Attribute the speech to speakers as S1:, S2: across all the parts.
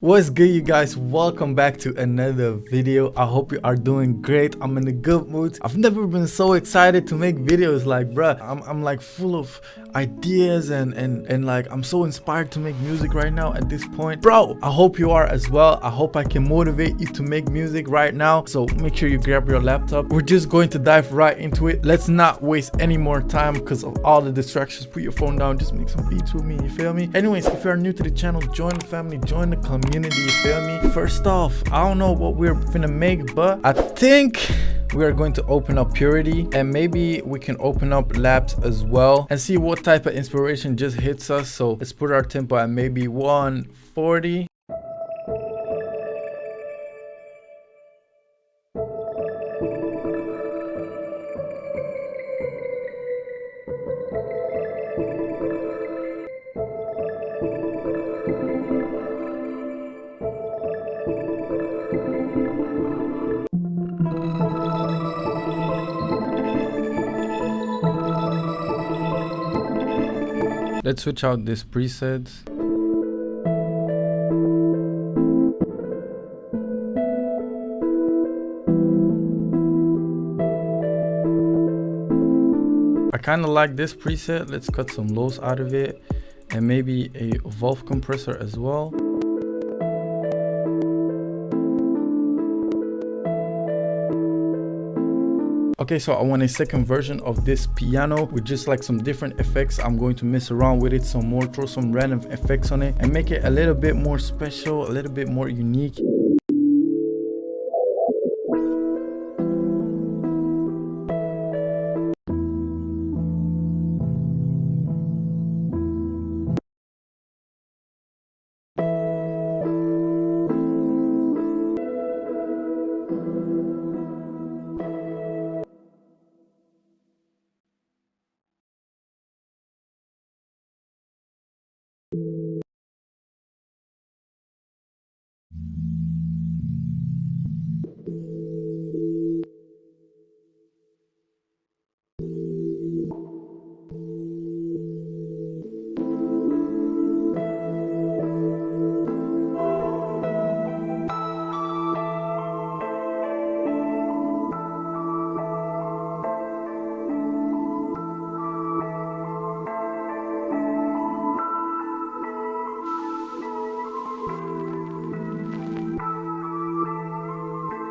S1: What's good, you guys? Welcome back to another video. I hope you are doing great. I'm in a good mood. I've never been so excited to make videos. Like, bruh, I'm like full of ideas and like I'm so inspired to make music right now at this point. Bro, I hope you are as well. I hope I can motivate you to make music right now. So make sure you grab your laptop. We're just going to dive right into it. Let's not waste any more time because of all the distractions. Put your phone down, just make some beats with me, you feel me? Anyways, if you are new to the channel, join the family, join the community, you feel me? First off, I don't know what we're gonna make, but I think we are going to open up Purity, and maybe we can open up Labs as well and see what type of inspiration just hits us. So let's put our tempo at maybe 140. Let's switch out this presets. I kind of like this preset. Let's cut some lows out of it and maybe a valve compressor as well. Okay, so I want a second version of this piano with just like some different effects. I'm going to mess around with it some more, throw some random effects on it and make it a little bit more special, a little bit more unique.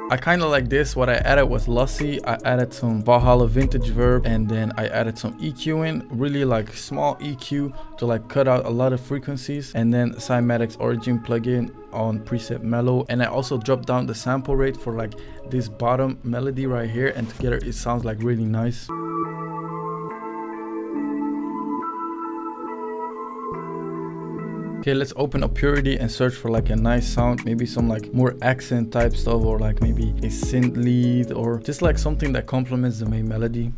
S1: I kind of like this. What I added was lossy. I added some Valhalla vintage verb, and then I added some EQ in, really like small EQ to like cut out a lot of frequencies, and then Cymatics Origin plugin on preset mellow. And I also dropped down the sample rate for like this bottom melody right here, and together it sounds like really nice. Okay, let's open up Purity and search for like a nice sound, maybe some like more accent type stuff, or like maybe a synth lead, or just like something that complements the main melody.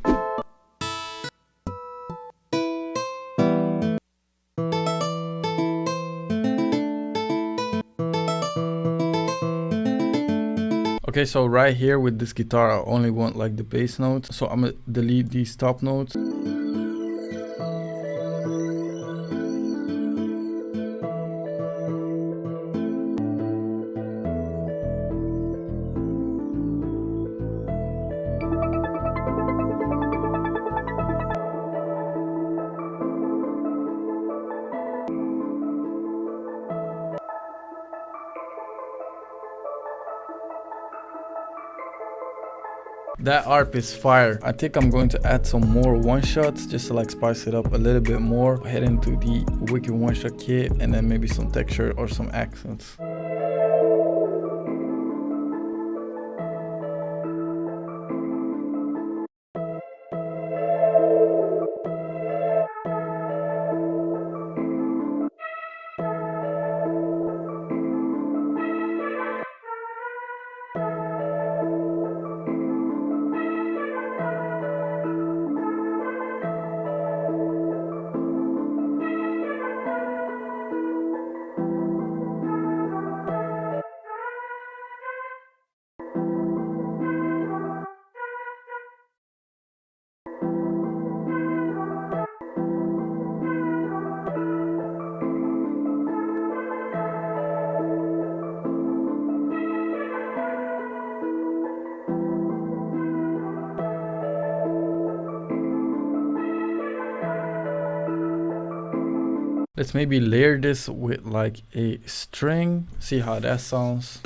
S1: Okay, so right here with this guitar, I only want like the bass notes, so I'm gonna delete these top notes. That ARP is fire. I think I'm going to add some more one-shots just to like spice it up a little bit more. Head into the Wicked one-shot kit and then maybe some texture or some accents. Let's maybe layer this with like a string, see how that sounds.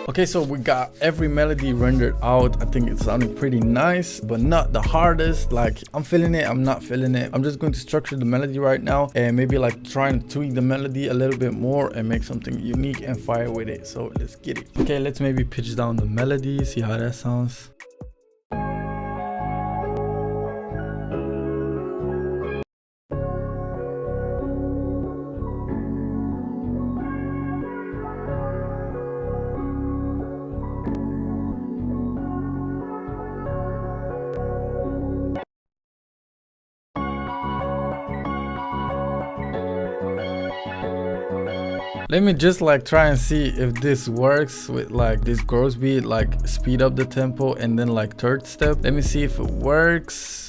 S1: Okay, so we got every melody rendered out. I think it's sounding pretty nice, but not the hardest. Like, I'm feeling it, I'm not feeling it. I'm just going to structure the melody right now and maybe like try and tweak the melody a little bit more and make something unique and fire with it. So let's get it. Okay, let's maybe pitch down the melody, see how that sounds. Let me just like try and see if this works with like this gross beat, like speed up the tempo and then like third step. Let me see if it works.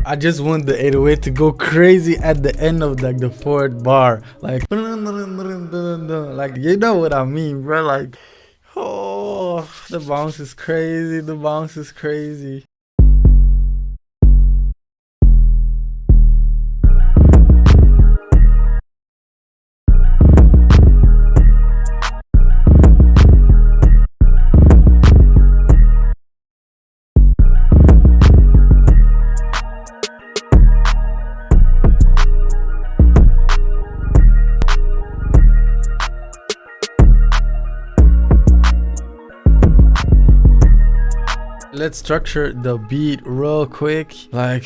S1: I just want the 808 to go crazy at the end of like the fourth bar, like you know what I mean, bro. Like, oh, the bounce is crazy, the bounce is crazy. Let's structure the beat real quick. Like,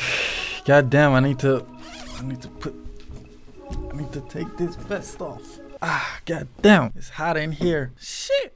S1: goddamn, I need to take this vest off. Ah, goddamn, it's hot in here. Shit.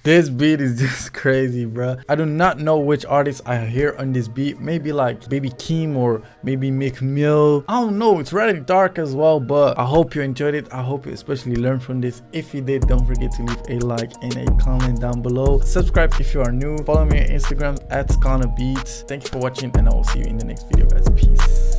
S1: This beat is just crazy, bro. I do not know which artist I hear on this beat. Maybe like Baby Keem or maybe Meek Mill. I don't know. It's really dark as well, but I hope you enjoyed it. I hope you especially learned from this. If you did, don't forget to leave a like and a comment down below. Subscribe if you are new. Follow me on Instagram at @SkanaBeats. Thank you for watching, and I will see you in the next video, guys. Peace.